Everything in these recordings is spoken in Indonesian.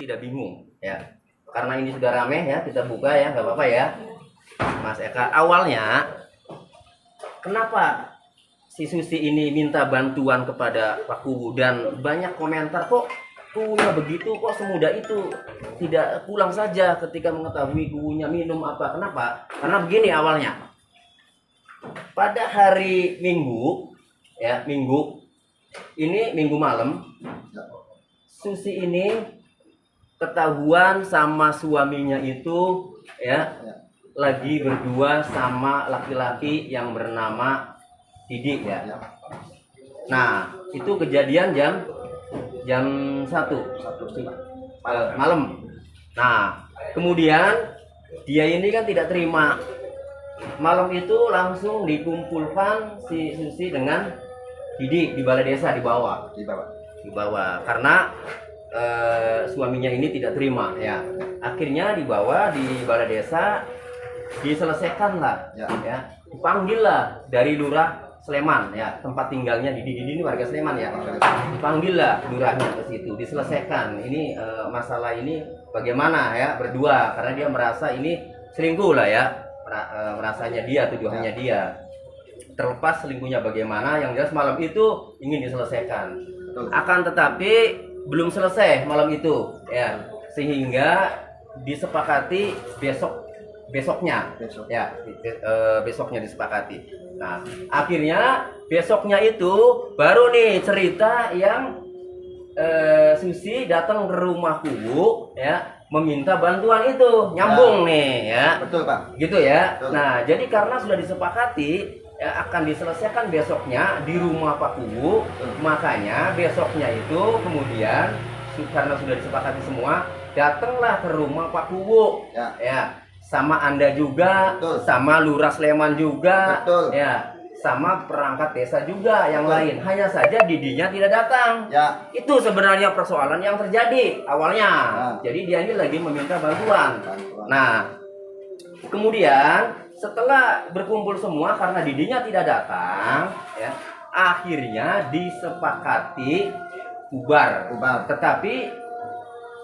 tidak bingung ya. Karena ini sudah rame ya, kita buka ya, nggak apa-apa ya. Mas Eka, awalnya kenapa si Susi ini minta bantuan kepada Pak Kuwu dan banyak komentar kok Kuwunya begitu, kok semudah itu tidak pulang saja ketika mengetahui Kuwunya minum apa? Kenapa? Karena begini awalnya. Pada hari Minggu ya, Minggu malam, Susi ini ketahuan sama suaminya itu ya lagi berdua sama laki-laki yang bernama Didi ya. Nah, itu kejadian jam 1 malam. Nah, kemudian dia ini kan tidak terima. Malam itu langsung dikumpulkan si Susi dengan Didi di balai desa di bawah karena suaminya ini tidak terima ya. Akhirnya dibawa di balai desa, diselesaikan lah ya. Dipanggil lah dari Lurah Sleman ya, tempat tinggalnya Didi ini warga Sleman ya. Dipanggil lah lurahnya ke situ, diselesaikan ini masalah ini bagaimana ya berdua, karena dia merasa ini selingkuh lah ya. Merasanya dia, tujuannya dia. Terlepas selingkuhnya bagaimana, yang jelas malam itu ingin diselesaikan. Akan tetapi belum selesai malam itu ya, sehingga disepakati besoknya ya, besoknya disepakati. Nah, akhirnya besoknya itu baru nih cerita yang Susi datang ke rumah Kuwu ya, meminta bantuan itu, nyambung nih ya. Betul Pak. Gitu ya. Betul. Nah, jadi karena sudah disepakati ya, akan diselesaikan besoknya di rumah Pak Kuwu, makanya besoknya itu kemudian karena sudah disepakati semua, datanglah ke rumah Pak Kuwu ya. Sama Anda juga, betul. Sama Lurah Sleman juga, betul. Ya, sama perangkat desa juga yang lain. Hanya saja Didinya tidak datang. Ya. Itu sebenarnya persoalan yang terjadi awalnya. Jadi dia ini lagi meminta bantuan. Nah, kemudian setelah berkumpul semua karena Didinya tidak datang, ya, akhirnya disepakati bubar. Tetapi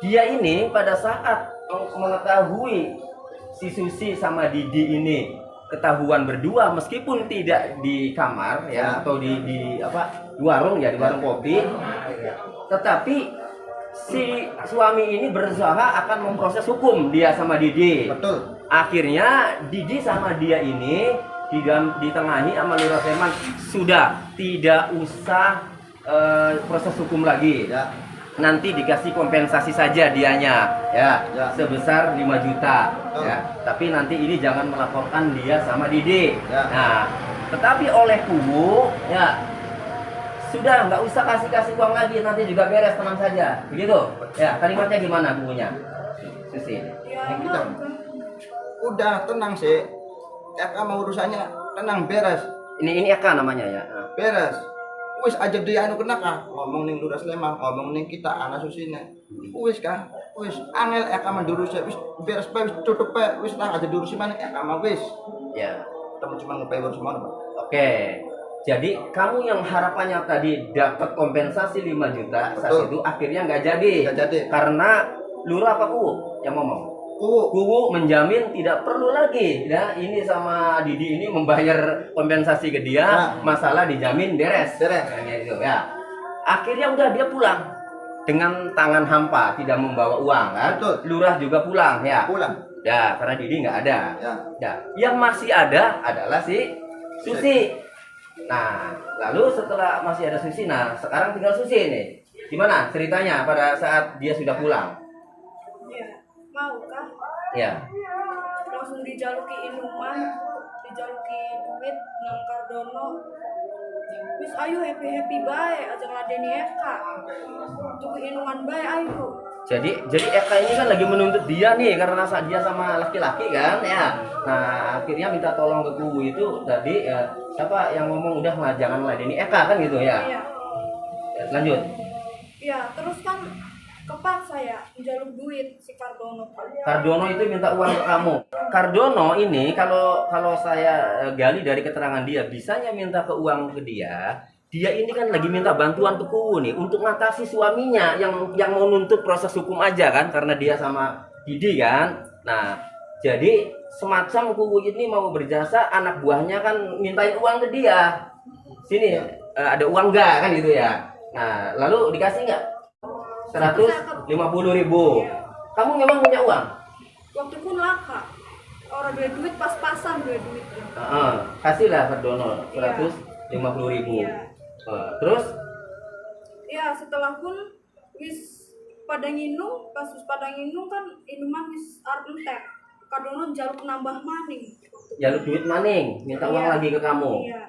dia ini pada saat mengetahui si Susi sama Didi ini ketahuan berdua, meskipun tidak di kamar ya, atau di warung ya, di warung kopi, tetapi si suami ini berusaha akan memproses hukum dia sama Didi. Betul. Akhirnya Didi sama dia ini ditengahi sama Lurah Sleman, sudah tidak usah proses hukum lagi. Nanti dikasih kompensasi saja dianya ya, sebesar 5 juta ya. Tapi nanti ini jangan melaporkan dia sama Didi. Nah, tetapi oleh Kuwu ya sudah nggak usah kasih uang lagi, nanti juga beres, tenang saja. Begitu ya, kalimatnya gimana Kuwunya, Susi? Kita udah tenang sih, Eka mau urusannya tenang, beres. Ini Eka namanya ya. Beres. Wis aja dia anu kena kah ngomong ning Lurah Sleman, ngomong ning kita anak Susine. Wis kah, wis angel Eka mendurus wis beres bae, wis tutup bae, wis tak aja durusi mana Eka mah wis. Ya. Temen cuma ngepewor semua Pak. Oke. Jadi kamu yang harapannya tadi dapat kompensasi 5 juta saat itu akhirnya nggak jadi. Karena Lurah apa Kuwu yang ngomong? Kuwu menjamin tidak perlu lagi ya, ini sama Didi ini membayar kompensasi ke dia, masalah dijamin beres. Kayaknya itu ya. Akhirnya udah dia pulang dengan tangan hampa, tidak membawa uang kan. Lurah juga pulang ya. Ya, karena Didi nggak ada. Ya. Yang masih ada adalah si Susi. Nah, lalu setelah masih ada Susi, nah sekarang tinggal Susi nih. Gimana ceritanya pada saat dia sudah pulang? Mau kan? Ya. Langsung dijaluki inuman, dijaluki duit nang Kardono. Wis ayo happy bae aja ngadeni Eka. Tuku inuman bae ayo. Jadi Eka ini kan lagi menuntut dia nih karena dia sama laki-laki kan ya. Nah, akhirnya minta tolong ke Kuwu itu tadi ya, siapa yang ngomong udah lah jangan ladeni Eka kan gitu ya. Iya. Ya, lanjut. Iya, terus kan kepaksa ya menjaluk duit si Kardono. Kardono itu minta uang ke kamu. Kardono ini kalau saya gali dari keterangan dia, bisanya minta ke uang ke dia dia ini kan lagi minta bantuan ke Kuwu nih untuk ngatasi suaminya yang mau nuntut proses hukum aja kan, karena dia sama Didi kan. Nah, jadi semacam Kuwu ini mau berjasa, anak buahnya kan mintain uang ke dia. Sini ada uang nggak kan gitu ya. Nah, lalu dikasih nggak? 150.000. Kamu memang punya uang? Waktu pun laka. Orang duit pas-pasan duit. Kasihlah Kardono 150.000. Iya. Terus? Ya setelah pun wis pada nginum, pas wis pada nginum kan inuman wis arep entek. Kardono jaluk nambah maning. Jaluk duit maning, minta uang Iya. lagi ke kamu. Iya.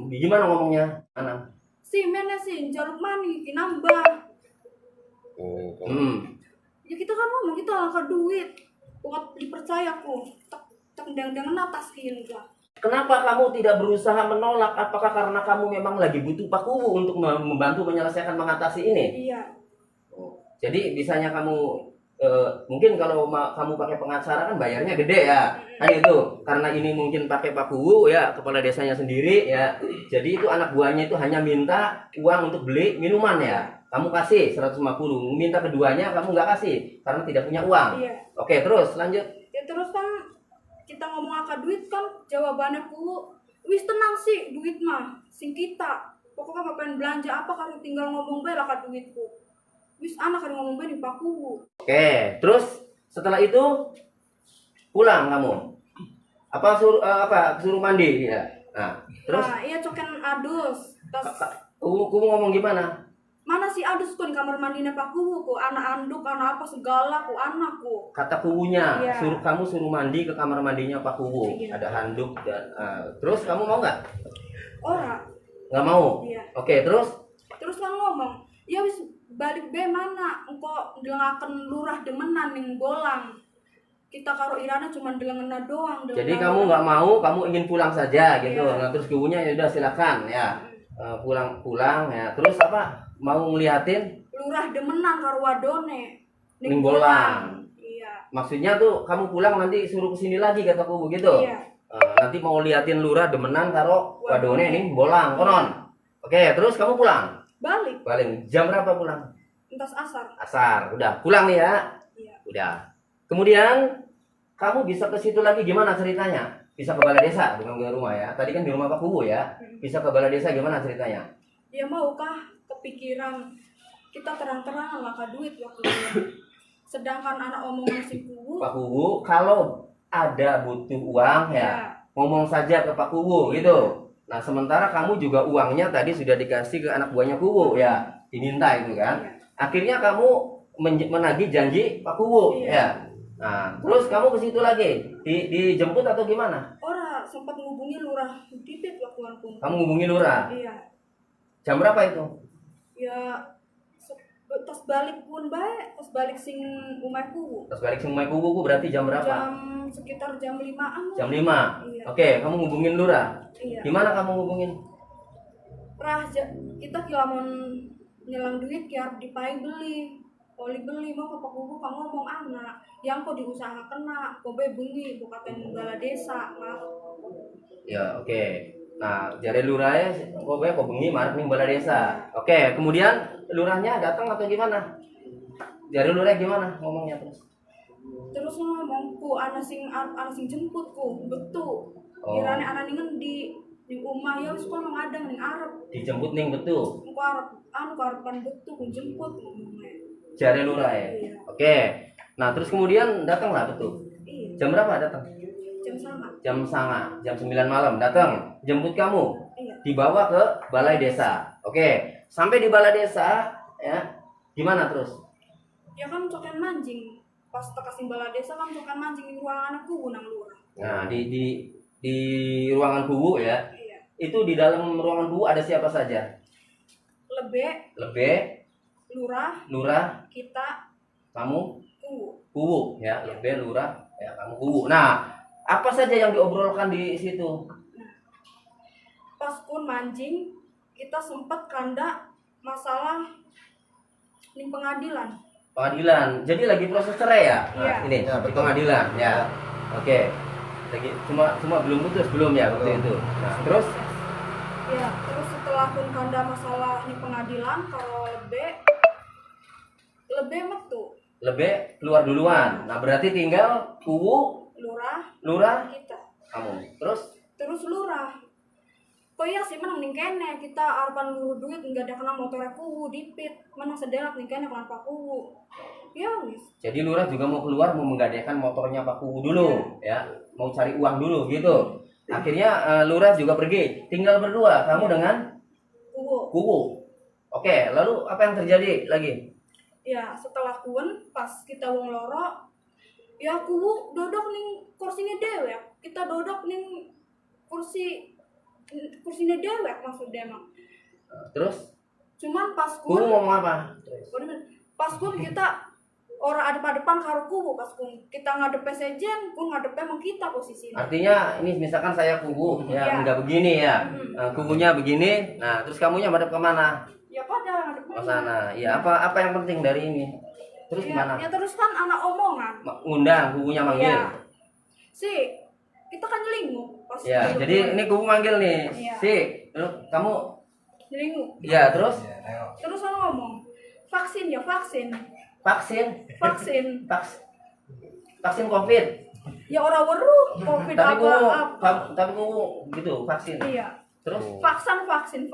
Gimana ngomongnya, Anang? Si mana sih jaluk maning iki nambah. Ya kita kan ngomong kita angkat duit. Bukan dipercaya ku. Tak ndang-ndangan atas kieu enggak. Kenapa kamu tidak berusaha menolak? Apakah karena kamu memang lagi butuh Pak Kuwu untuk membantu menyelesaikan mengatasi ini? Iya. Jadi bisanya kamu mungkin kalau kamu pakai pengacara kan bayarnya gede ya, kan itu. Karena ini mungkin pakai Pak Kuwu ya, kepala desanya sendiri ya. Jadi itu anak buahnya itu hanya minta uang untuk beli minuman ya. Kamu kasih 150, minta keduanya kamu nggak kasih karena tidak punya uang. Iya. Oke, terus lanjut. Ya terus kan kita ngomong angkat duit kan jawabannya ku wis tenang sih duit mah sing kita. Pokoknya apa pengen belanja apa kan tinggal ngomong bae lah ka duitku. Wis anak kan ngomong bae di Pak Kuwu. Oke, terus setelah itu pulang kamu. Suruh mandi ya. Nah, terus Nah, iya coken adus. Tas kamu ngomong gimana? mana sih adus ku di kamar mandinya Pak Kuwu ku, anak anduk, anak apa segala ku anakku. Kata Kuwunya, Iya. kamu suruh mandi ke kamar mandinya Pak Kuwu. Iya. Ada handuk dan terus kamu mau nggak? Ora. Nggak mau. Iya. Oke, terus Terus kan ngomong, ya wis balik be mana engko ndelengaken lurah demenan ning bolang. Kita karo Irana cuma delengena doang. jadi kamu nggak mau, kamu ingin pulang saja gitu. Iya. Nah, terus Kuwunya ya udah silakan ya. Pulang ya. Terus apa? Mau ngeliatin lurah demenan karo wadone ning bolang. Iya. Maksudnya tuh kamu pulang nanti suruh kesini lagi kata Kuwu gitu. Iya. Nanti mau liatin lurah demenan karo wadone ning bolang konon. Oke, terus kamu pulang. Balik Jam berapa pulang? entas asar. Asar. Udah pulang nih ya. Iya. Udah. Kemudian kamu bisa ke situ lagi gimana ceritanya? Bisa ke balai desa bukan ke rumah ya. Tadi kan di rumah Pak Kuwu ya. Bisa ke balai desa gimana ceritanya? Ya maukah kepikiran kita terang-terangan lah ka duit waktu itu. Sedangkan anak omongan si Kuwu. Pak Kuwu kalau ada butuh uang ya ngomong saja ke Pak Kuwu gitu. Nah, sementara kamu juga uangnya tadi sudah dikasih ke anak buahnya Kuwu ya, diminta itu kan. Iya. Akhirnya kamu menagih janji Pak Kuwu Iya. ya. Nah, terus kamu ke situ lagi, dijemput atau gimana? Ora sempat ngubungi lurah Dipit waktu pun. Kamu hubungi lurah. Iya. Jam berapa itu? Ya tas balik pun bae, tas balik sing umah Kuwu. Terus balik semua Kuwu berarti jam berapa? Sekitar jam 5-an. Jam 5. Iya. Oke, kamu hubungin lurah. Iya. Gimana kamu hubungin? Kita kilamun nyelang duit ki arep dipai beli. Oli beli mau ke Pak Kuwu kang ngomong anak yang kok diusahakan nak kobe bengi bukaten bala desa mah. Ya, oke. Nah, jare lurahnya pokoknya kok bengi marek ning balai desa. Oke, kemudian lurahnya datang atau gimana? Jare lurah gimana ngomongnya terus? Terus ngomong ku anak sing jemput ku betul. Oh. Irane anak ning di rumah ya wis kono ngadang ning arep. Dijemput ning betul. Ku arep karepan betul ku jemput ngomongnya. Jare lurah ya. Iya. Oke. Nah, terus kemudian datanglah betul. Iya. Jam berapa datang? Jam sama. Jam 9 malam datang jemput kamu. Iya. Dibawa ke balai desa. Oke. Sampai di balai desa ya. Gimana terus? Ya kan cokan mancing. Pas tekasing bala desa kan cokan mancing di ruangan aku nang lurah. Nah, di ruangan Kuwu ya. Iya. Itu di dalam ruangan Kuwu ada siapa saja? Lebe, Lurah, kita, kamu, Kuwu. Kuwu ya. Lebe, Lurah, ya kamu Kuwu. Nah, apa saja yang diobrolkan di situ? Pas pun mancing, kita sempat kanda masalah di pengadilan. Pengadilan. Jadi lagi proses cerai ya? Nah, Iya. ini Ya, di betul. pengadilan ya. Oke. Lagi cuma belum putus belum ya waktu itu. Nah, terus Ya, terus setelah setelah pun kanda masalah di pengadilan kalau lebih metu Lebih keluar duluan. Nah, berarti tinggal kubu, lurah, kita kamu. Terus lurah kok iya sih menang ning kene kita arepan luru duit enggak ada kena motornya kuwu dipit menang sedelak ning kene kan Pak Kuwu ya wis jadi lurah juga mau keluar, mau menggadaikan motornya Pak Kuwu dulu, ya. Mau cari uang dulu gitu. Akhirnya lurah juga pergi. Tinggal berdua, kamu dengan kubu. Oke, lalu apa yang terjadi lagi? ya setelah kuwen pas kita wong loro ya kuwu dodok ning kursinya dewek kita dodok ning kursinya dewek maksudnya emang Terus cuman pas kubu kun ngomong apa? pas kun kita orang ada pada depan karo kubu pas kun kita ngadepe sejen kun ngadepe emang kita posisinya Artinya ini misalkan saya kubu ya, Iya. enggak begini ya. Kubunya begini. Nah, terus kamunya madep kemana? ya pada ngadepe Ke sana. Ya, apa yang penting dari ini? Terus gimana? ya terus kan anak omongan Ngundang, kubunya manggil. ya si kita kan nyelingu pas Ya, duduk jadi kuwen. ini kubu manggil nih. Iya. Si, lu kamu nyelingu ya terus terus kan ngomong vaksin vaksin, vaksin vaksin COVID. ya orang weruh covid Tapi kubu, apa tapi kubu gitu, vaksin. iya Terus vaksin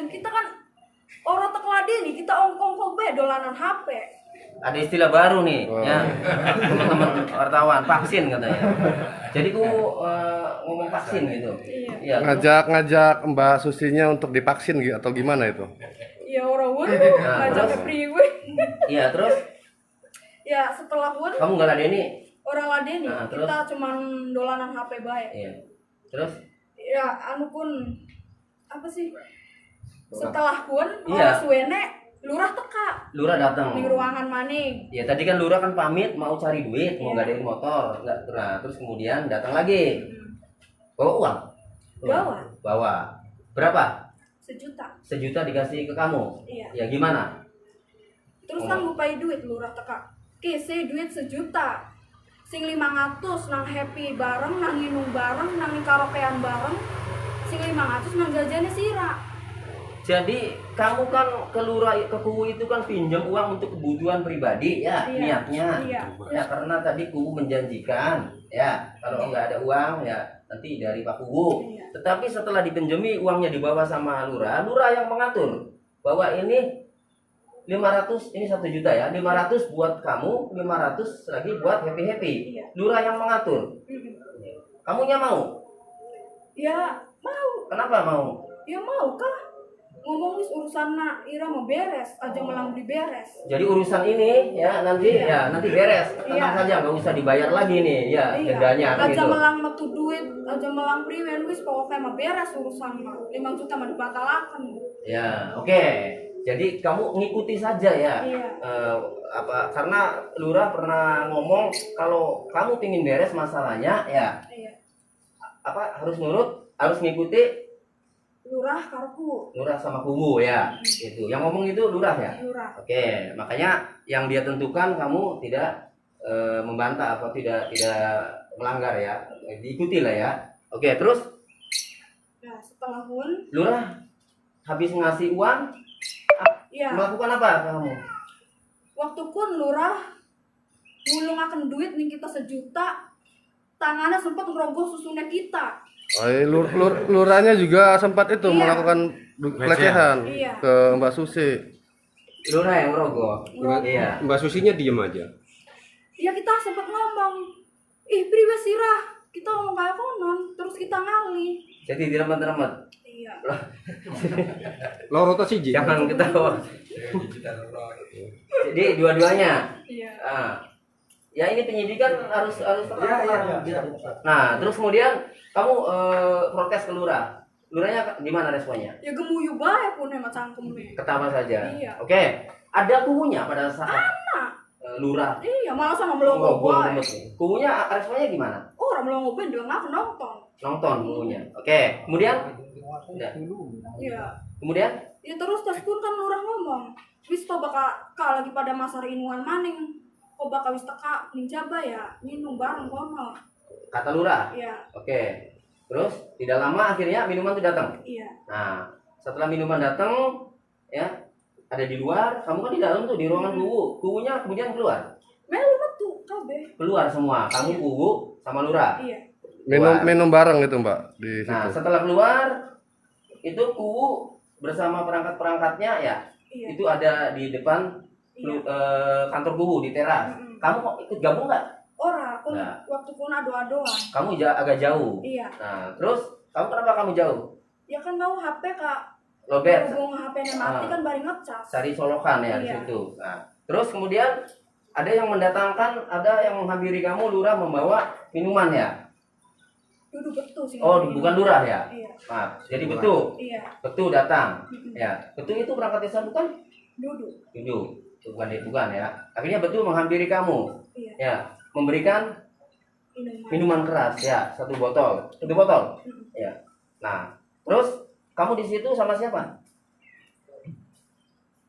kita kan orang tekladeni kita ongkong be dolanan HP ada istilah baru nih, ya teman-teman wartawan, vaksin katanya. Jadi kubu ngomong vaksin gitu. Iya. Iya. Ngajak Mbak Susinya untuk divaksin gitu atau gimana itu? ya orang weruh Nah, ngajak terus? ke priwe Iya, terus ya setelah pun kamu nggak ladeni? orang ladeni Nah, terus? kita cuman dolanan HP baik Iya. Terus ya anu pun apa sih setelah pun Iya. orang suwene lurah teka lurah datang. di ruangan maning Ya tadi kan lurah kan pamit mau cari duit, mau Iya. ngadain motor, nggak nah, terus kemudian datang lagi. Bawa uang? Bawa. Berapa? 1 juta 1 juta dikasih ke kamu. iya Ya gimana? terus kan ngupai duit lurah teka kese duit 1 juta sing 500 nang happy bareng nang minum bareng nang karaokean bareng sing 500 nang jajannya sira Jadi kamu kan ke lurah ke kubu itu kan pinjam uang untuk kebutuhan pribadi ya Iya. niatnya. Iya. Ya karena tadi kubu menjanjikan ya kalau nggak ada uang ya nanti dari Pak Kubu. Iya. Tetapi setelah dipinjami uangnya dibawa sama lurah yang mengatur bahwa ini 500 ini 1 juta ya 500 buat kamu 500 lagi buat happy. Iya. Lurah yang mengatur. Kamunya mau? ya mau Kenapa mau? ya mau kah ngomong wis urusan ira mau beres aja malang diberes Jadi urusan ini ya nanti Iya. ya nanti beres tenang Iya. saja nggak usah dibayar lagi nih ya dendanya kan aja gitu. melang metu duit aja melang priwen wis pokoknya mah beres urusan mah 5 juta mah dibatalakan Ya oke. Jadi kamu ngikuti saja ya. iya Karena lurah pernah ngomong kalau kamu pingin beres masalahnya ya iya harus nurut harus ngikuti lurah karku lurah sama kubu ya itu yang ngomong itu lurah ya. lurah Oke, makanya yang dia tentukan kamu tidak membantah atau tidak melanggar ya, diikuti lah ya. Oke, terus nah setelah pun lurah habis ngasih uang iya melakukan apa kamu? waktu pun lurah ngulung akan duit nih kita 1 juta tangannya sempat ngerogoh susunya kita Oh, lurahnya juga sempat itu Iya. melakukan pelecehan Iya. ke Mbak Susi. Lurah yang merogoh. Iya. Mbak Susinya diem aja. ya kita sempat ngomong priwe sirah kita ngomong kayak konon terus kita ngalih Jadi diremet-remet. iya Loro to siji. Jangan ketawa. Jadi dua-duanya. iya Ya ini penyidikan harus tenang. Nah, terus kemudian kamu protes ke lurah. Lurahnya gimana responnya? ya gemuyu bae pun emang cangkemnya Ketawa saja. Iya. Oke. Ada kubunya pada saat lurah. iya malah sama melongo bae Kubunya responnya gimana? orang melongo bae dia nggak nonton Nonton kubunya. Oke. Kemudian? Udah. iya Kemudian? ya terus pun kan lurah ngomong wis kok bakal lagi pada masa inuan maning kok bakal wis teka ninjaba ya minum bareng kono Kata lurah. iya Oke. Terus tidak lama akhirnya minuman itu datang. iya Nah, Setelah minuman datang, ya ada di luar, kamu kan di dalam tuh di ruangan kuwu. Kuwunya kemudian keluar. Melu metu kabeh. Keluar semua. Kamu kuwu sama lurah. Iya. Minum bareng gitu Mbak di Nah, situ. setelah keluar itu kuwu bersama perangkat-perangkatnya ya. Iya. Itu ada di depan Iya. kantor kuwu di teras. Mm-mm. Kamu kok ikut gabung nggak? Ora, aku Nah. waktu pun ado-adoan. Kamu agak jauh. Iya. Nah, terus kamu kenapa kamu jauh? Ya kan tahu HP Kak. Lobet, Hubung HP-nya mati Ah. kan bari ngecas. cari solokan ya di Iya. situ. Nah, terus kemudian ada yang mendatangkan, ada yang menghampiri kamu, lurah membawa minuman ya. Duduk betul sih. Oh, bukan lurah ya. Iya. Nah, jadi betul, Iya. betul datang. Mm-mm. Ya, betul itu perangkat desa bukan? Duduk. Duduk, bukan ya. Akhirnya betul menghampiri kamu, Iya. ya, memberikan Minuman. minuman keras ya, satu botol. Mm-mm. Ya. Nah, terus kamu di situ sama siapa?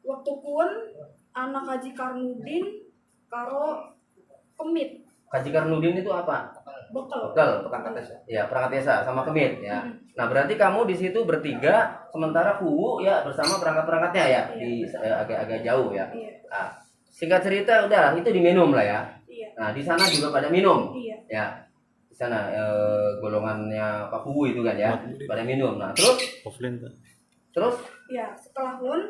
Waktu pun anak Haji Karnudin karo Kemit Kaji Karnudin itu apa? bekal. Betul, Perangkat desa. ya perangkat desa sama kemit ya. Mm. Nah berarti kamu di situ bertiga, sementara kuwu ya bersama perangkat-peranggatnya ya Iya. di agak-agak jauh ya. Iya. Nah, singkat cerita udah itu diminum lah ya. Iya. Nah di sana juga pada minum Iya. ya. Di sana golongannya Pak Kuwu itu kan ya pada minum. Nah terus Ya, setelah pun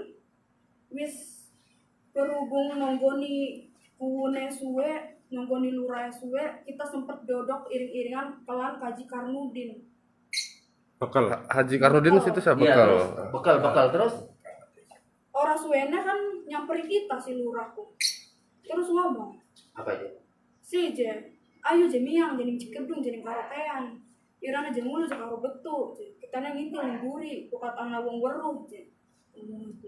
wis berhubung nonggoni kuwune suwe, nonggoni lurah suwe, kita sempet dodok iring-iringan kelan Kaji Karnudin. Bekal. Haji Karnudin situ siapa iya bekal? terus bekal terus Ora suwene kan nyamperin kita si lurahku. Terus ngomong, apa itu? si je, ayo je miang jadi cikedung jadi karatean. Irana je mulu je karo betu, je. Kita nang ngintil ning buri, bukat ana wong weruh je.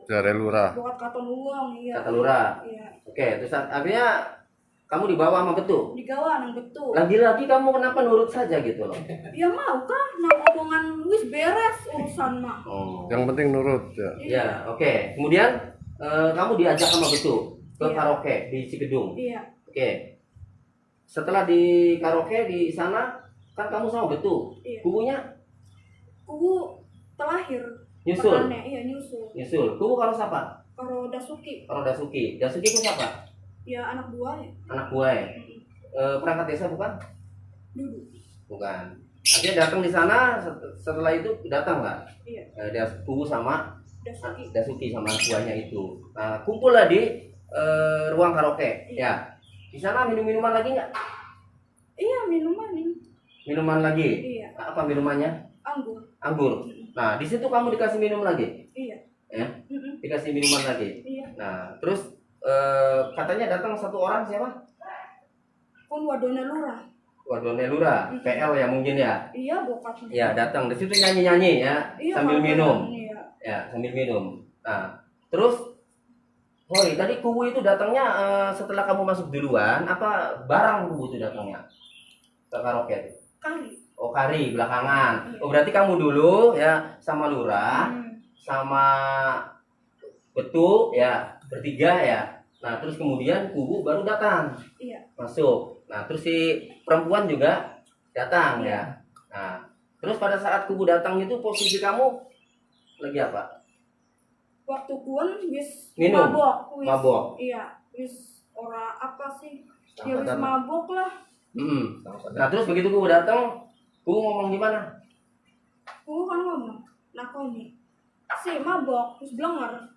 Dari lurah. Bukat katon uang, iya. Kata lurah. Iya. Oke, terus akhirnya kamu dibawa sama betul. Digawa nang betu. Lagi-lagi kamu kenapa nurut saja gitu loh? Ya mau kah nang omongan wis beres urusan mah. Oh. Yang penting nurut ya. Ya, oke. Kemudian kamu diajak sama betul ke Iya. karaoke di Cikidung. Iya. Oke. Setelah di karaoke di sana kan kamu sama betul. Iya. Kubunya Kubu terlahir. nyusul. Makanya, iya nyusul. Nyusul. Kubu kalau siapa? Karo Dasuki, Kalau Dasuki. Dasuki itu siapa? ya anak buahnya. Anak buah ya. Perangkat desa bukan? Duduk. Bukan. Akhirnya datang di sana setelah itu datang nggak? Iya. Kubu sama Dasuki. Dasuki sama anak buahnya itu. Nah, kumpul lah di ruang karaoke. Ya. Di sana minum-minuman lagi nggak? Iya minuman nih. Minuman lagi. Iya. Apa minumannya? Anggur. Anggur. Nah, di situ kamu dikasih minum lagi. Iya. Ya. Mm-mm. Dikasih minuman lagi. Iya. Nah, terus katanya datang satu orang siapa? Pun wadona lurah. Wadone Lura, PL ya mungkin ya. Iya bokapnya. Ya, datang di situ nyanyi-nyanyi ya, Iya, sambil kawan. minum. Iya. Ya, sambil minum. Nah, terus Hoi, tadi kubu itu datangnya setelah kamu masuk duluan, apa barang kubu itu datangnya ke karaoke itu? Kari. Oh, kari belakangan. Oh, berarti kamu dulu ya sama Lura, sama Betu ya, bertiga ya. Nah, terus kemudian kubu baru datang. Iya. Masuk. Nah, terus si perempuan juga datang Iya. ya. Nah, terus pada saat kubu datang itu posisi kamu lagi apa? Waktu pun wis Minum. mabok. Wis, Mabok. Iya. Wis ora apa sih? Ya Sama wis sama. mabok lah. Nah, terus begitu kubu datang, kubu ngomong gimana? Aku kan ngomong, nakoni. Si mabok, wis blenger.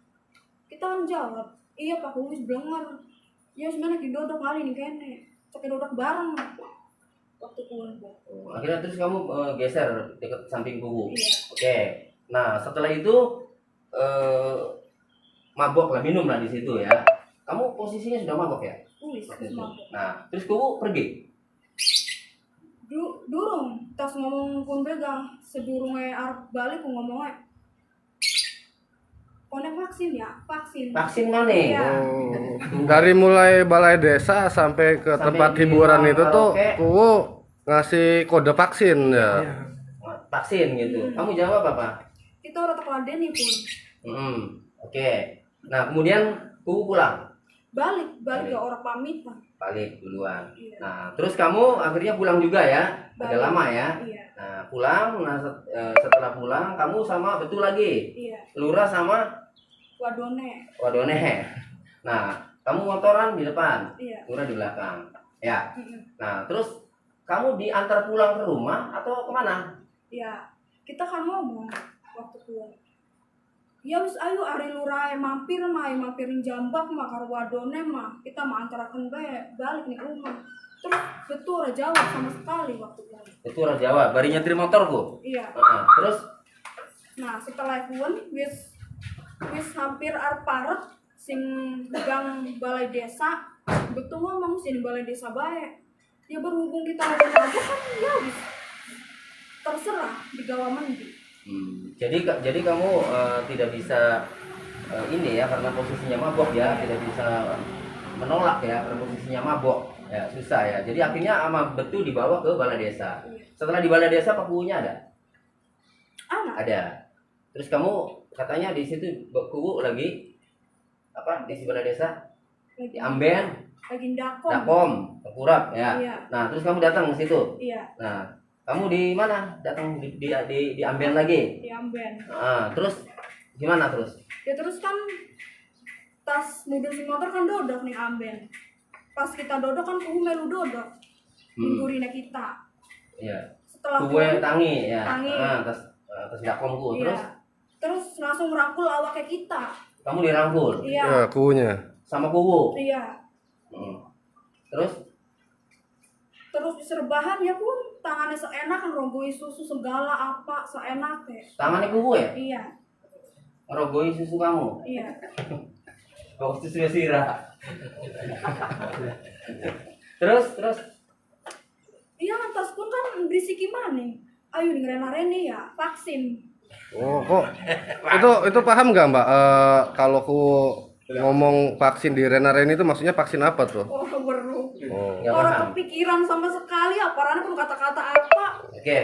Kita kan jawab, iya Pak, wis blenger. Ya sebenarnya didodok kali nih kene. Pakai dodok bareng. Waktu kuan. Oh, akhirnya terus kamu geser dekat samping kubu. Iya. Oke. Nah, setelah itu mabok lah, minum lah di situ ya. Kamu posisinya sudah mabok ya? Wis mabok. Nah, terus kubu pergi. Durung, tas ngomong pun begang. Sedurungnya arep balik ku ngomongnya. Konek vaksin ya, vaksin. Vaksin mana? Iya. Oh, dari mulai balai desa sampai ke Sampai tempat di hiburan ruang itu tuh karaoke. kuwu ngasih kode vaksin ya. Vaksin gitu. Kamu jawab apa? Kita udah terladeni pun. Oke. Nah, kemudian kubu pulang. balik Balik. ke orang pamitan. balik duluan. Iya. Nah, terus kamu akhirnya pulang juga ya? Agak Balik. lama ya? Iya, Nah, pulang, setelah pulang kamu sama betul lagi, iya. lurah sama Wadone. wadone. Nah, kamu motoran di depan, Iya. lurah di belakang. Ya. Mm-mm. Nah, terus kamu diantar pulang ke rumah atau kemana? Iya. Kita kan ngomong waktu pulang. Ya wis ayo ari lurae mampirin Jambak mah karo Wadone mah. Kita mau antarakan bae balik nih ke rumah. Terus betul ora jawab sama sekali waktu pulang. Itu orang Jawa, bari nyetir motorku. Iya. Terus Nah, setelah pun wis hampir arep parek sing gang balai desa betul ngomong sini balai desa bae. Ya berhubung kita ada mabuk kan ya wis terserah digawa mandi. jadi kamu tidak bisa ini ya karena posisinya mabok ya, tidak bisa menolak ya karena posisinya mabok. Ya, susah ya. Jadi akhirnya sama betul dibawa ke balai desa. Setelah di balai desa pakunya ada? Anak Ada. Terus kamu katanya di situ kuwu lagi apa di si balai desa? lagi Di Amben, lagi dakom. Dakom, Kurap ya. Iya. Nah, terus kamu datang ke situ. Iya, Nah, kamu di mana? Datang di Amben lagi. di Amben. Nah, terus gimana terus? Ya terus kan tas mobil si motor kan dodok nih Amben. Pas kita dodok kan kuhu melu dodok. Ninggurina kita. Iya. Setelah Kue pulang, tangi ya. Tangi. Tas Dakomku. iya. Terus Terus langsung merangkul awaknya kita. kamu dirangkul Iya. Ya, kuunya. sama kuwu. Iya. Terus Terus diserbahan ya pun tangannya seenak kan romboi susu segala apa seenak teh. tangannya kuwu ya? Iya. Ngerogoi susu kamu. Iya. Kau susu sirah. terus Iya kan tas pun kan berisiki maning. Ayo dengerin Reni ya vaksin. Oh, kok itu paham nggak Mbak? Kalau aku ngomong vaksin di Renaren itu maksudnya vaksin apa tuh? Oh baru. Oh. nggak Orang paham. kepikiran sama sekali aparannya pun kata-kata apa. Oke.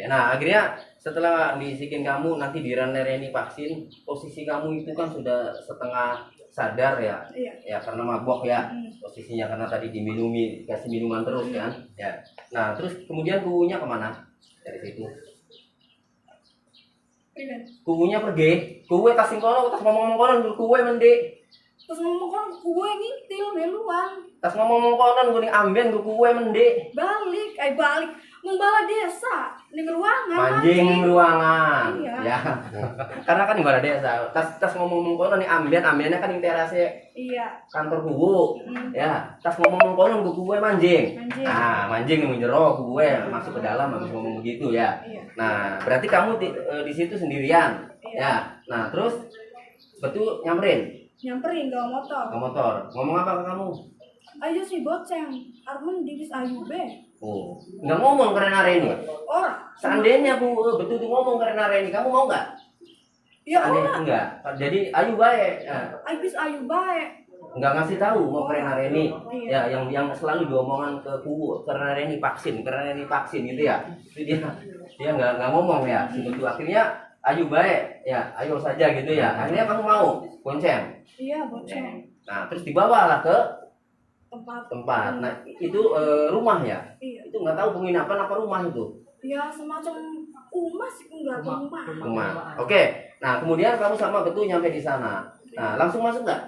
Nah, akhirnya setelah bisikin kamu nanti di Reni vaksin, posisi kamu itu kan sudah setengah sadar ya. Iya. Ya karena mabok ya. Hmm. Posisinya karena tadi diminumi, kasih minuman terus kan. Ya. Nah, terus kemudian kuunya kemana? Dari situ. Iya. Kuunya pergi. Kuwe tas kono, tas ngomong kono kuwe mendek. Terus ngomong kan gue ngintil meluan. Tas ngomong kono gue ning Amben kuwe mendek. Balik membala desa ning ruangan Manjing ruangan. Iya. Ya. Karena kan di balai desa. Tas ngomong kono ning Ambennya kan ning terase Iya. kantor kubu. Hmm. Ya, tas ngomong kono kuwe manjing. Manjing. Nah, manjing yang jero kuwe masuk ke dalam habis ngomong begitu ya. Iya. Nah, berarti kamu di situ sendirian. Iya. Ya. Nah, terus betul Nyamperin ke motor. ke motor. Ngomong apa ke kamu? Ayo si boceng, Armen divis ayu be. Oh, nggak ngomong karena Reni. Ora. Seandainya aku betul ngomong karena Reni, kamu mau nggak? Ya Seandainya ora. enggak. Jadi ayu baik. Nah, Aibis ayu bae. nggak ngasih tahu mau karena Reni. Iya. Ya, yang selalu diomongan ke kubu karena Reni vaksin gitu ya. Itu dia nggak ngomong ya. Begitu akhirnya ayu baik. Ya, ayo saja gitu ya. Akhirnya kamu mau bonceng. Iya boceng. Nah, terus dibawalah ke Tempat. Nah, itu rumah ya. Iya. Itu nggak tahu penginapan apa rumah itu. Ya semacam umas enggak rumah. Rumah. Oke. Nah, kemudian kamu sama Betul nyampe di sana. Nah, langsung masuk nggak?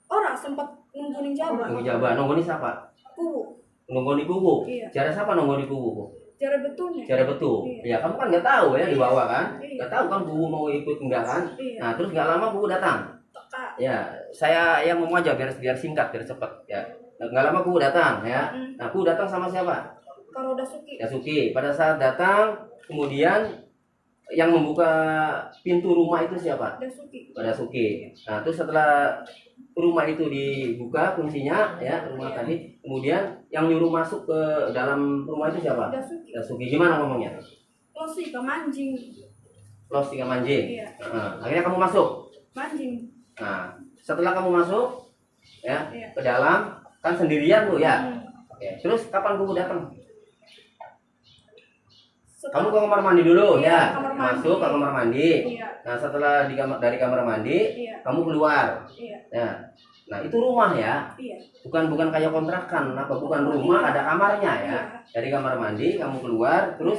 Ora sempat nungguin jabat. Nunggu jabat. Nunggu nih siapa? Ku. Nunggu di kubu. Iya. Cara siapa nunggu di kubu? Cara betulnya. Cara Betul. Iya. Ya, kamu kan nggak tahu ya di bawah kan? Iya. Nggak tahu kan kubu mau ikut enggak kan? Iya. Nah, terus nggak lama kubu datang. Teka. Ya, saya yang mau aja biar singkat, biar cepat ya. Nah, nggak lama kubu datang ya. Mm. Nah, kubu datang sama siapa? Kalau udah suki. Yasuki. Pada saat datang, kemudian yang membuka pintu rumah itu siapa? Udah suki. Yasuki. Nah, terus setelah rumah itu dibuka kuncinya ya, rumah Iya. tadi, kemudian yang nyuruh masuk ke dalam rumah itu siapa? Udah suki. Yasuki. Gimana ngomongnya? Lo sih ke manjing. Los tiga manjing. Iya. Akhirnya kamu masuk. Manjing. Nah, setelah kamu masuk ya Iya. ke dalam, kan sendirian tuh ya. Hmm. Oke. Terus kapan kamu datang? Kamu Setelah- ke kamar mandi dulu Iya, ya. kamar mandi. Masuk ke kamar mandi. Iya. Nah, setelah dari kamar mandi, Iya. kamu keluar. Iya. Ya. Nah itu rumah ya, Iya. bukan kayak kontrakan, bukan rumah, ada kamarnya ya. Iya. Dari kamar mandi kamu keluar, terus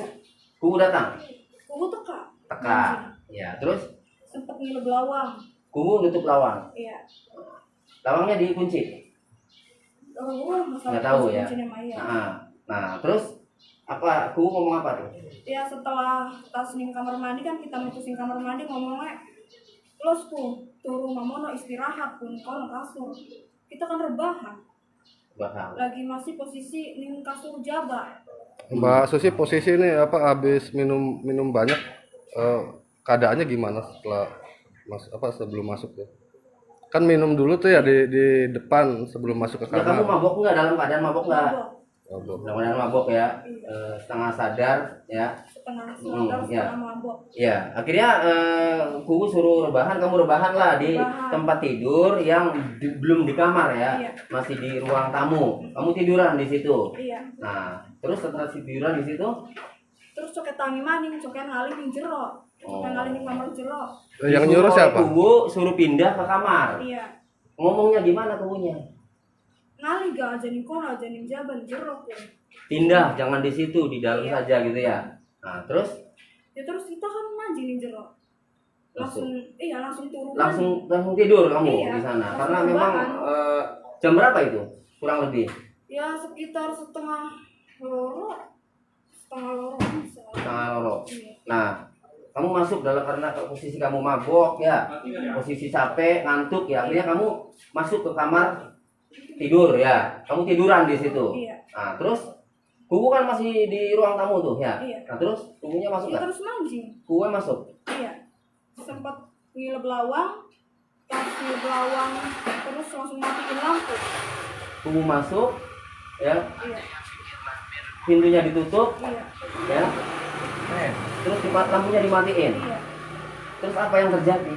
kubu datang, Kubu teka. teka, ya terus Sempet nginep lawang. kubu nutup lawang, Iya. lawangnya dikunci, Masalah nggak tahu ya. kuncinya Maya. Nah terus apa kubu ngomong apa tuh? Ya setelah tas ning kamar mandi kan kita mutusin kamar mandi ngomongnya losku turu mamono istirahat pun kono kasur kita kan rebahan Bakal. lagi masih posisi ning kasur jaba. Mbak Susi posisi ini apa habis minum banyak, keadaannya gimana setelah sebelum masuk tuh? Kan minum dulu tuh ya di depan sebelum masuk ke Ya kamu kamar. mabok nggak, dalam keadaan mabok nggak? Mabok, Dalam keadaan mabok ya, setengah sadar ya. setengah sadar ya. setengah mabok. Ya, akhirnya kubu suruh rebahan, kamu rebahan lah di Rebahan. tempat tidur yang belum di kamar ya, Iya. masih di ruang tamu. Kamu tiduran di situ. Iya. Nah, terus setelah tiduran di situ, Terus coket tangi maning coket ngalih ning jero. Coket ngalih ning kamar jero. Yang disuruh nyuruh oleh siapa? Kubu suruh pindah ke kamar. Iya. Ngomongnya gimana kubunya? Ngalih gak aja ning kono aja ning jaban jero pun. Pindah, jangan di situ, di dalam Iya. saja gitu ya. Nah, terus Ya terus kita kan mancing ning jero. Langsung turu. langsung tidur kamu Iya, di sana. langsung Karena memang rebahan. jam berapa itu? Kurang lebih Ya sekitar setengah loro bisa. setengah loro. Iya. Nah, kamu masuk dalam karena posisi kamu mabok ya, posisi capek, ngantuk ya, akhirnya kamu masuk ke kamar tidur ya, kamu tiduran di situ. Iya. Nah, terus kubu kan masih di ruang tamu tuh ya. Iya. Nah, terus kubunya masuk Ya nggak? terus mancing. Kubunya masuk. Iya. Sempat ngilep lawang, pas ngilep lawang terus langsung matiin lampu. Kubu masuk ya, Iya. pintunya ditutup Iya. ya. Terus lampunya dimatiin. Iya. Terus apa yang terjadi?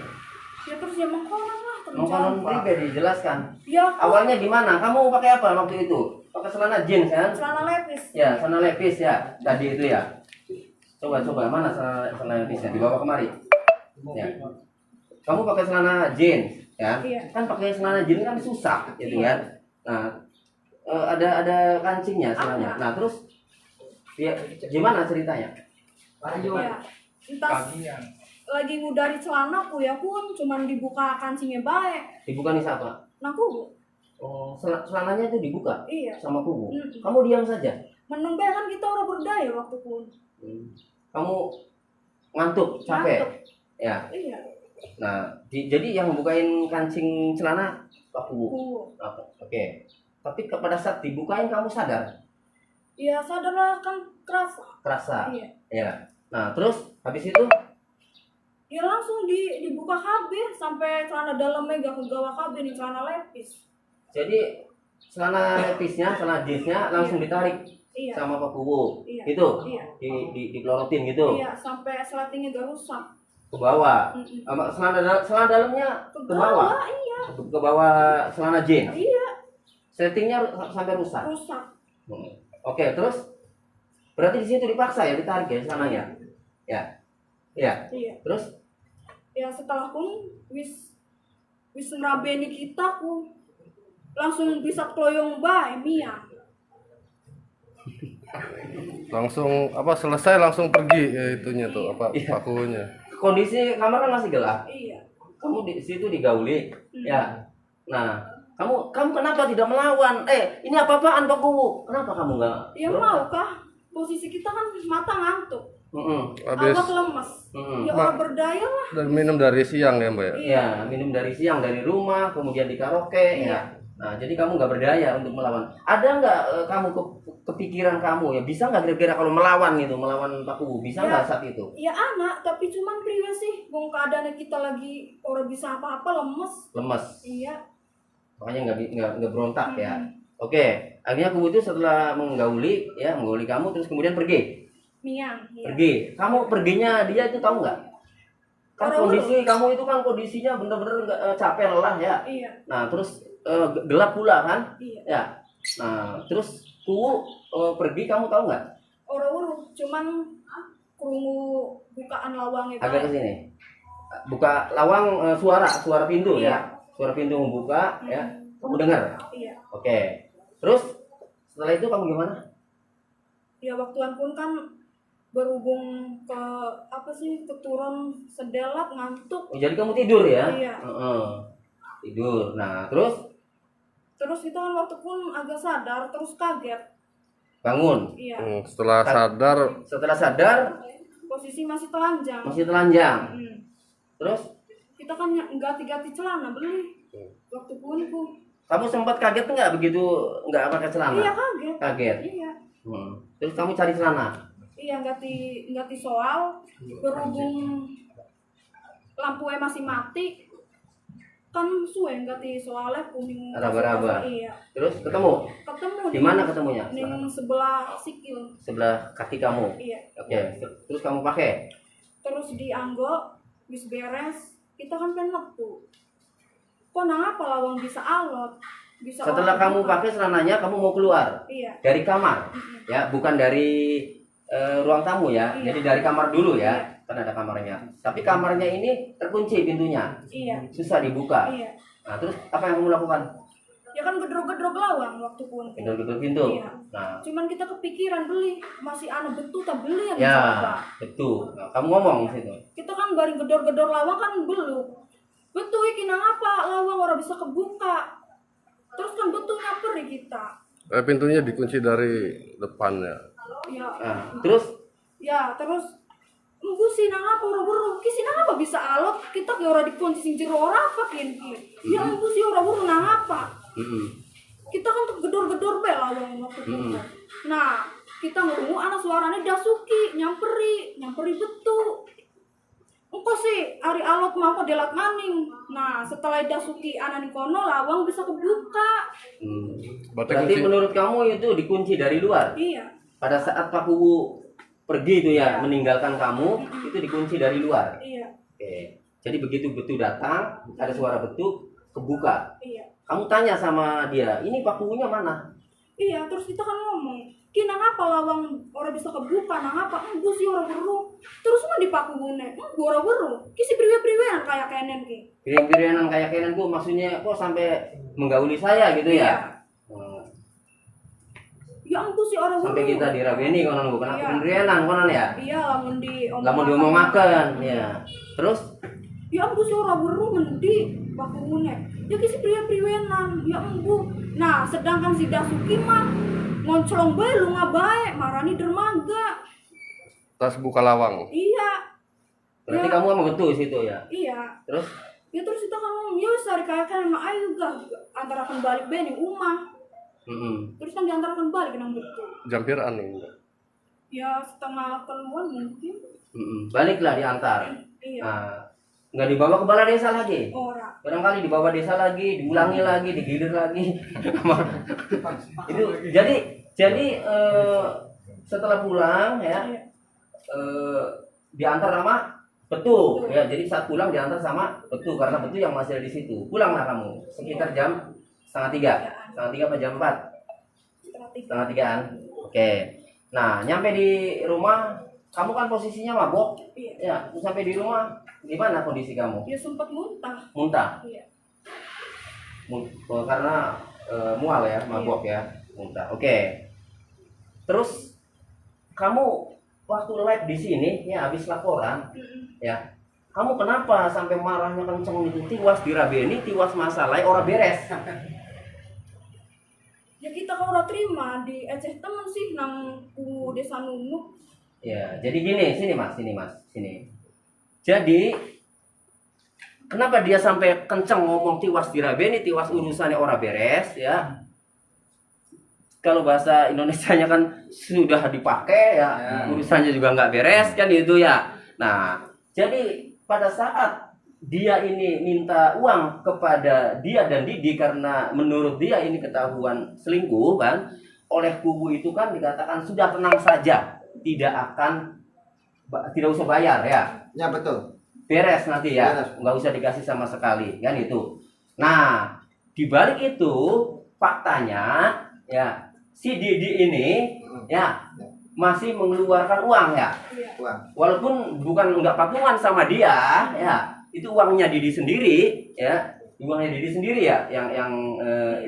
Ya terus ya mengkonon lah Makanan pribadi jelaskan. Ya Awalnya gimana? Kamu pakai apa waktu itu? Pakai celana jeans kan? celana lepis. Ya, celana lepis ya. Tadi itu ya. Coba mana celana lepisnya? Dibawa kemari. Ya. Kamu pakai celana jeans ya? Iya. Kan pakai celana jeans kan susah gitu kan. Nah, ada kancingnya celananya. Nah, terus ya, gimana ceritanya? Ya. Entas lagi ngudari celana ku ya pun cuman dibuka kancingnya baik. Dibuka nih siapa? Nah ku. Oh, celananya itu dibuka Iya. sama kubu. Mm-mm. Kamu diam saja. Meneng bae kan kita orang berdaya waktu pun. Kamu ngantuk, capek. Ngantuk. Ya. Iya. Nah, jadi yang bukain kancing celana Pak Kubu. Ku. Oke. Tapi pada saat dibukain kamu sadar, Ya sadar lah kan kerasa. kerasa. Iya. Ya. Nah, terus habis itu Ya langsung dibuka kabin sampai celana dalamnya gak kegawa kabin nih celana lepis. jadi celana lepisnya, celana jeansnya langsung ditarik Iya. sama Pak Kubu. Iya. Gitu. Iya. Dikelorotin gitu. Iya sampai selatingnya gak rusak. Ke bawah. Mm-mm. Sama celana dalamnya Ke ke bawah. bawah, iya. Ke bawah celana jeans. Iya Settingnya sampai rusak. rusak. Oke, terus berarti di situ dipaksa ya ditarik ya celananya. Ya. Ya. Iya. Terus Ya setelah pun wis ngerabeni kita ku langsung bisa kloyong bae Mia. Langsung selesai langsung pergi ya itunya tuh Iya. pakunya. kondisi kamar kan masih gelap. Iya. Kamu di situ digauli. Ya. Nah, kamu kenapa tidak melawan? Ini apa-apaan Pak Kubu? Kenapa kamu enggak? Ya mau kah? Posisi kita kan mata ngantuk. Habis Awak lemas. Ya orang berdaya lah. dan minum dari siang ya, Mbak ya. Ya, minum dari siang dari rumah, kemudian di karaoke ya. Nah, jadi kamu nggak berdaya untuk melawan. Ada nggak kamu kepikiran kamu ya bisa nggak kira-kira kalau melawan gitu, melawan Pak Kubu bisa nggak saat itu? Ya anak, tapi cuman priwe sih. Bung keadaannya kita lagi orang bisa apa-apa lemes. Lemes, Iya. makanya nggak berontak ya. Oke, akhirnya Kubu itu setelah menggauli kamu terus kemudian pergi. Miang. Iya. Pergi. Kamu perginya dia itu tahu nggak? Kan Orang kondisi kamu itu kan kondisinya bener-bener capek lelah ya. Iya. Nah, terus gelap pula kan? Iya. Ya. Nah, terus Kubu pergi kamu tahu nggak? Orang-orang cuman krungu bukaan lawangnya Agak ke bae. sini. Buka lawang suara pintu Iya. ya. suara pintu membuka, ya, kamu dengar. Iya. Oke. Terus setelah itu kamu gimana? Ya waktuan pun kan berhubung ke apa sih keturun sedelat ngantuk. Oh, jadi kamu tidur ya? Iya. Heeh. Tidur. Nah, terus Terus itu kan waktu pun agak sadar terus kaget. bangun. Iya. Setelah sadar Setelah sadar Posisi masih telanjang. masih telanjang. Terus Kita kan ganti-ganti celana beli. Waktu pun kamu sempat kaget nggak begitu nggak pakai celana? Iya kaget. Kaget. Iya. Terus kamu cari celana. Iya ganti soal berhubung lampunya masih mati kan suwe ganti soalnya kuning Raba-raba. iya Terus ketemu. Di mana ketemunya? di sebelah sikil Sebelah kaki kamu. iya Oke. Terus kamu pakai. terus dianggo bis beres kita kan pengen metu kok apa lawang bisa alot bisa Setelah alot kamu buka. pakai celananya, kamu mau keluar iya dari kamar, ya, bukan dari ruang tamu ya. Iya. Jadi dari kamar dulu ya, kan ada kamarnya. Tapi kamarnya ini terkunci pintunya, iya susah dibuka. iya Nah, terus apa yang kamu lakukan? ya kan gedrog-gedrog lawang waktu pun Gedor-gedor pintu. Iya. Nah, cuman kita kepikiran beli masih anak betul tak beli yang ya, coba. betul. Nah, kamu ngomong di situ. Kita kan baru gedor-gedor lawang kan belum betul iki nang apa lawang orang bisa kebuka terus kan betul nyaperi kita pintunya dikunci dari depannya. ya Nah, terus terus Munggu sih nang apa orang kisi nang apa bisa alot kita ke orang dikunci sing jero ora apa kin ya munggu sih orang nang apa kita kan tuh gedor-gedor be lawang waktu itu nah kita ngomong anak suaranya Dasuki nyamperi betul engko sih hari alot mau delat maning nah setelah Dasuki anak di kono lawang bisa kebuka berarti menurut kamu itu dikunci dari luar. iya Pada saat Pak Kubu pergi itu ya, meninggalkan kamu, itu dikunci dari luar. iya Oke. Jadi begitu betul datang, ada suara betul, kebuka. iya Kamu tanya sama dia, ini Pak Kubunya mana? iya terus kita kan ngomong nang apa lawang orang bisa kebuka nang apa enggu sih orang beru terus mah dipaku gune enggu orang beru kisi priwe-priwean kayak kenen ki Piring-piringan kayak kalian tuh maksudnya kok sampai menggauli saya gitu ya? Iya. Ya enggu sih orang beru Sampai kita dirabeni konon bukan Iya. piring konon ya? iya Lamun diomong-makan, ya. Terus ya enggu sih orang beru mendi paku gune ya kisi priwe-priwenan ya enggu nah sedangkan si Dasuki mah ngonclong bae lu ngabae marani dermaga Tas buka lawang. iya berarti Ya. kamu emang betul situ ya? iya Terus ya terus kita kan ngomong ya wis hari kaya kan emang ayo gak antara akan balik be nih rumah terus kan diantarakan balik nang betul Jampiran nih. ya setengah keluar mungkin baliklah diantar. iya Nah, nggak dibawa ke balai desa lagi. ora Barangkali dibawa desa lagi, diulangi lagi, digilir lagi. Itu jadi setelah pulang ya diantar sama Betu ya. Jadi saat pulang diantar sama Betu karena Betu yang masih ada di situ. Pulanglah kamu sekitar jam 2:30. 2:30 apa jam 4? setengah 3 2:30-an. Oke. Nah, nyampe di rumah kamu kan posisinya mabok. iya Ya, terus sampai di rumah gimana kondisi kamu? ya sempat muntah Muntah. iya Karena mual ya, mabok ya, muntah. Oke. Terus kamu waktu live di sini ya habis laporan ya. Kamu kenapa sampai marahnya kenceng itu tiwas dirabeni, tiwas masalah ora beres. ya kita kalau udah terima di Aceh temen sih nang ku desa Nunuk Ya, jadi gini, sini sini. Jadi kenapa dia sampai kenceng ngomong tiwas dirabeni, tiwas urusannya ora beres ya? Kalau bahasa Indonesianya kan sudah dipakai ya, urusannya juga nggak beres kan itu ya. Nah, jadi pada saat dia ini minta uang kepada dia dan Didi karena menurut dia ini ketahuan selingkuh kan, oleh kubu itu kan dikatakan sudah tenang saja, tidak usah bayar ya. Ya betul. Beres nanti ya, Beres. nggak usah dikasih sama sekali kan itu. Nah, di balik itu faktanya ya si Didi ini ya masih mengeluarkan uang ya, iya Uang. walaupun bukan nggak patungan sama dia ya, itu uangnya Didi sendiri ya, uangnya Didi sendiri ya, yang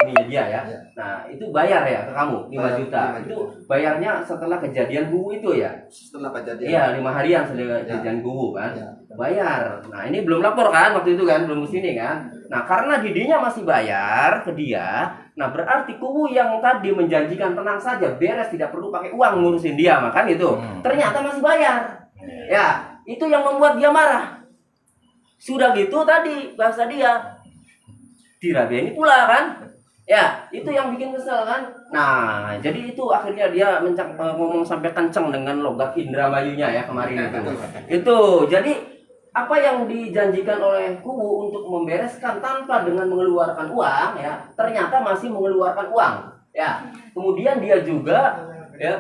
ininya dia ya. Iya. Nah itu bayar ya ke kamu 5 Bayar juta. 5 Itu juta. bayarnya setelah kejadian gubu itu ya? Setelah kejadian. Iya 5 harian setelah Ya. kejadian gubu kan. Ya. Bayar. Nah ini belum lapor kan waktu itu kan, belum kesini kan. Nah karena Didinya masih bayar ke dia, nah berarti kubu yang tadi menjanjikan tenang saja, beres, tidak perlu pakai uang ngurusin dia, makan itu. Ternyata masih bayar. Ya, itu yang membuat dia marah. Sudah gitu tadi bahasa dia dirabeni pula kan. Ya, itu yang bikin kesel kan. Nah, jadi itu akhirnya dia ngomong sampai kenceng dengan logat Indramayunya ya kemarin itu. Itu, jadi apa yang dijanjikan oleh kubu untuk membereskan tanpa dengan mengeluarkan uang ya, ternyata masih mengeluarkan uang. Ya, kemudian dia juga ya,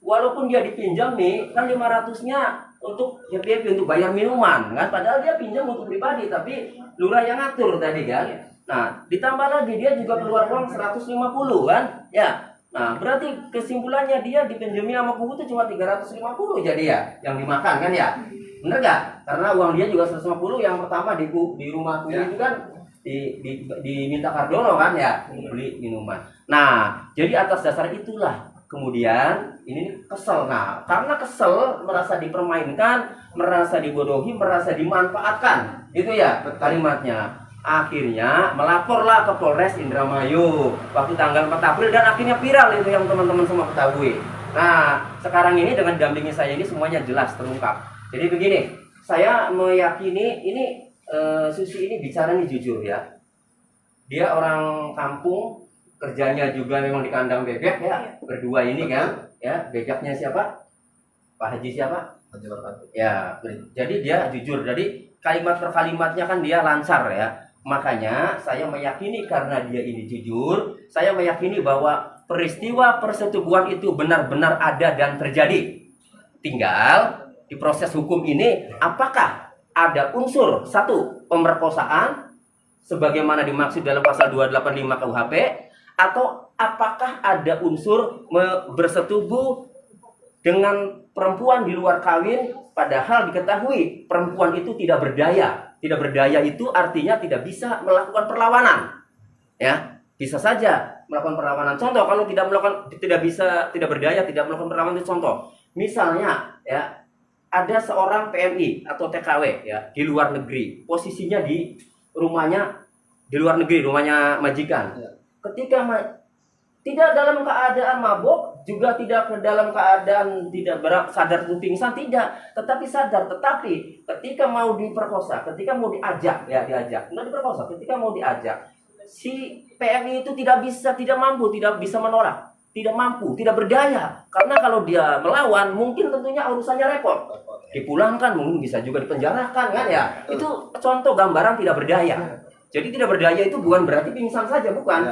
walaupun dia dipinjam nih kan 500-nya untuk happy untuk bayar minuman kan, padahal dia pinjam untuk pribadi tapi lurah yang ngatur tadi kan. Nah, ditambah lagi dia juga keluar uang 150 kan? Ya. Nah, berarti kesimpulannya dia dipinjami sama kubu itu cuma 350 jadi ya yang dimakan kan ya. Bener gak? Karena uang dia juga 150 yang pertama di rumah kubu itu kan diminta Kardono kan ya, beli minuman. Nah, jadi atas dasar itulah kemudian ini kesel. Nah, karena kesel, merasa dipermainkan, merasa dibodohi, merasa dimanfaatkan. Itu ya kalimatnya. Akhirnya melaporlah ke Polres Indramayu waktu tanggal 4 April dan akhirnya viral itu yang teman-teman semua ketahui. Nah, sekarang ini dengan dampingi saya ini semuanya jelas terungkap. Jadi begini, saya meyakini ini Susi ini bicaranya jujur ya. Dia orang kampung, kerjanya juga memang di kandang bebek ya, berdua ini kan, ya bebeknya siapa? Pak Haji siapa? Ya, jadi dia jujur. Jadi kalimat per kalimatnya kan dia lancar ya. Makanya saya meyakini karena dia ini jujur, saya meyakini bahwa peristiwa persetubuhan itu benar-benar ada dan terjadi. Tinggal di proses hukum ini apakah ada unsur satu pemerkosaan sebagaimana dimaksud dalam pasal 285 KUHP, atau apakah ada unsur bersetubuh dengan perempuan di luar kawin padahal diketahui perempuan itu tidak berdaya. Tidak berdaya itu artinya tidak bisa melakukan perlawanan. Ya, bisa saja melakukan perlawanan. Contoh kalau tidak berdaya, tidak melakukan perlawanan itu contoh. Misalnya ya, ada seorang PMI atau TKW ya di luar negeri, posisinya di rumahnya di luar negeri, rumahnya majikan. Ketika tidak dalam keadaan mabuk, juga tidak dalam keadaan tidak sadar atau pingsan, tidak, tetapi sadar. Tetapi ketika mau diperkosa, ketika mau diajak, nggak diperkosa, ketika mau diajak, si PMI itu tidak mampu, tidak bisa menolak, tidak mampu, tidak berdaya. Karena kalau dia melawan, mungkin tentunya urusannya repot, dipulangkan, mungkin bisa juga dipenjarakan kan ya. Itu contoh gambaran tidak berdaya. Jadi tidak berdaya itu bukan berarti pingsan saja, bukan.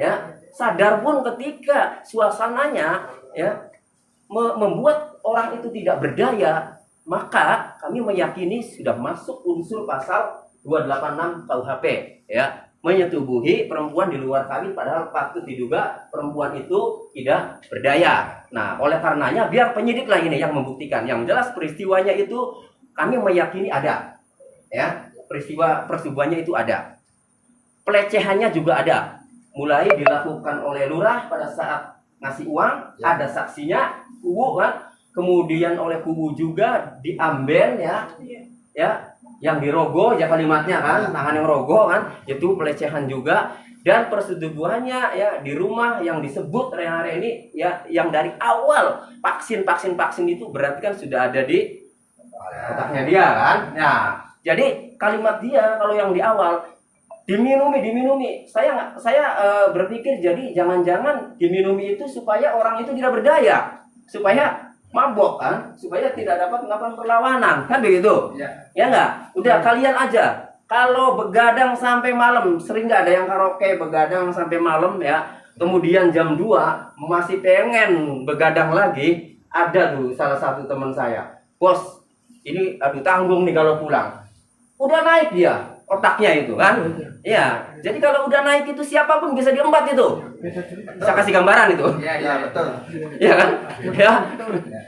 Ya. Sadar pun ketika suasananya ya membuat orang itu tidak berdaya, maka kami meyakini sudah masuk unsur pasal 286 KUHP ya, menyetubuhi perempuan di luar kawin padahal patut diduga perempuan itu tidak berdaya. Nah, oleh karenanya biar penyidiklah ini yang membuktikan. Yang jelas peristiwanya itu kami meyakini ada. Ya, peristiwa persetubuhannya itu ada. Pelecehannya juga ada. Mulai dilakukan oleh lurah pada saat ngasih uang, ada saksinya, kubu kan, kemudian oleh kubu juga diamben ya, yang dirogoh ya kalimatnya kan, tangan yang rogoh kan, itu pelecehan juga. Dan persetubuhannya ya di rumah yang disebut Rehare ini ya, yang dari awal vaksin itu berarti kan sudah ada di otaknya dia kan. Nah, jadi kalimat dia kalau yang di awal diminumi. Saya berpikir jadi jangan-jangan diminumi itu supaya orang itu tidak berdaya, supaya mabok kan, supaya tidak dapat melakukan perlawanan kan begitu. Ya enggak? Udah kalian aja. Kalau begadang sampai malam, sering nggak ada yang karaoke begadang sampai malam ya. Kemudian jam 2 masih pengen begadang lagi. Ada tuh salah satu teman saya, bos, ini aduh tanggung nih kalau pulang. Udah naik dia otaknya itu kan. Iya, jadi kalau udah naik itu siapapun bisa diembat itu. Saya kasih gambaran itu. Ya betul. Iya kan? Ya.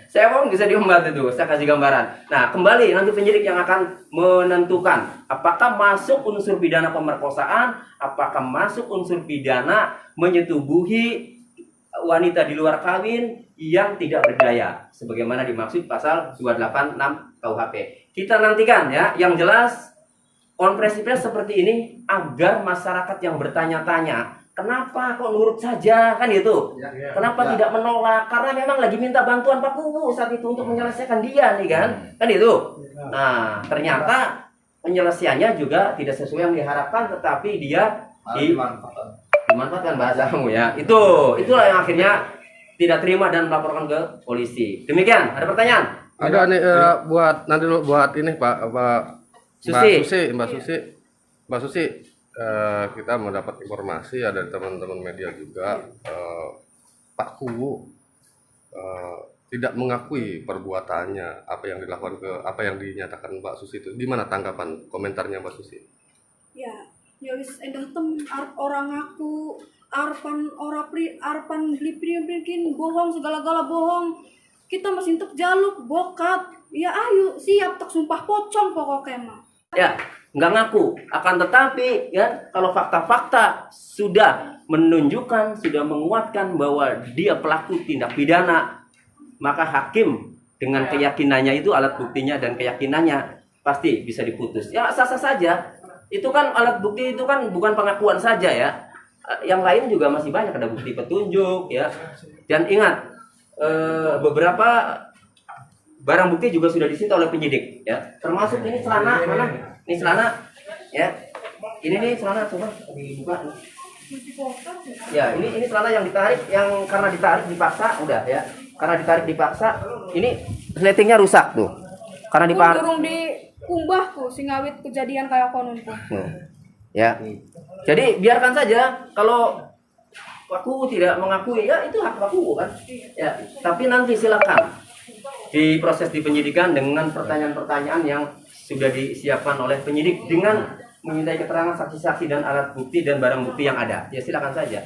Siapapun bisa diembat itu. Saya kasih gambaran. Nah, kembali nanti penyidik yang akan menentukan apakah masuk unsur pidana pemerkosaan, apakah masuk unsur pidana menyetubuhi wanita di luar kawin yang tidak berdaya sebagaimana dimaksud pasal 286 KUHP. Kita nantikan ya, yang jelas konferensi pers seperti ini agar masyarakat yang bertanya-tanya, kenapa kok nurut saja kan itu? Kenapa tidak menolak? Karena memang lagi minta bantuan Pak Kuwu saat itu untuk menyelesaikan dia nih kan? Kan itu. Nah, ternyata penyelesaiannya juga tidak sesuai yang diharapkan, tetapi dia dimanfaatkan bahasamu ya. Itulah yang akhirnya tidak terima dan melaporkan ke polisi. Demikian, ada pertanyaan? Ada nih buat nanti dulu buat ini Pak Mbak Susi, kita mendapat informasi ada teman-teman media juga Pak Kuwu tidak mengakui perbuatannya, apa yang dilakukan apa yang dinyatakan Mbak Susi itu. Gimana tanggapan komentarnya Mbak Susi? Ya wis endah tem arep orang aku arpan beli bikin bohong segala-gala bohong. Kita masih untuk jaluk bokat. Ya ayo siap tak sumpah pocong pokoknya mah. Ya, nggak ngaku. Akan tetapi ya, kalau fakta-fakta sudah menunjukkan, sudah menguatkan bahwa dia pelaku tindak pidana, maka hakim dengan keyakinannya itu, alat buktinya dan keyakinannya pasti bisa diputus. Ya sah-sah saja. Itu kan alat bukti itu kan bukan pengakuan saja ya. Yang lain juga masih banyak, ada bukti petunjuk ya. Dan ingat, beberapa barang bukti juga sudah disita oleh penyidik ya. Termasuk ini celana mana? Ini celana ya. Ini nih celana coba dibuka. Ya, ini celana yang ditarik, yang karena ditarik dipaksa udah ya. Karena ditarik dipaksa, ini resletingnya rusak tuh. Karena dipaksa. Durung dikumbahku sing ngawit kejadian kayak konon tuh. Ya. Jadi biarkan saja, kalau Paku tidak mengakui ya itu hak Paku kan. Ya, tapi nanti silakan diproses di penyidikan dengan pertanyaan-pertanyaan yang sudah disiapkan oleh penyidik dengan memintai keterangan saksi-saksi dan alat bukti dan barang bukti yang ada. Ya silakan saja.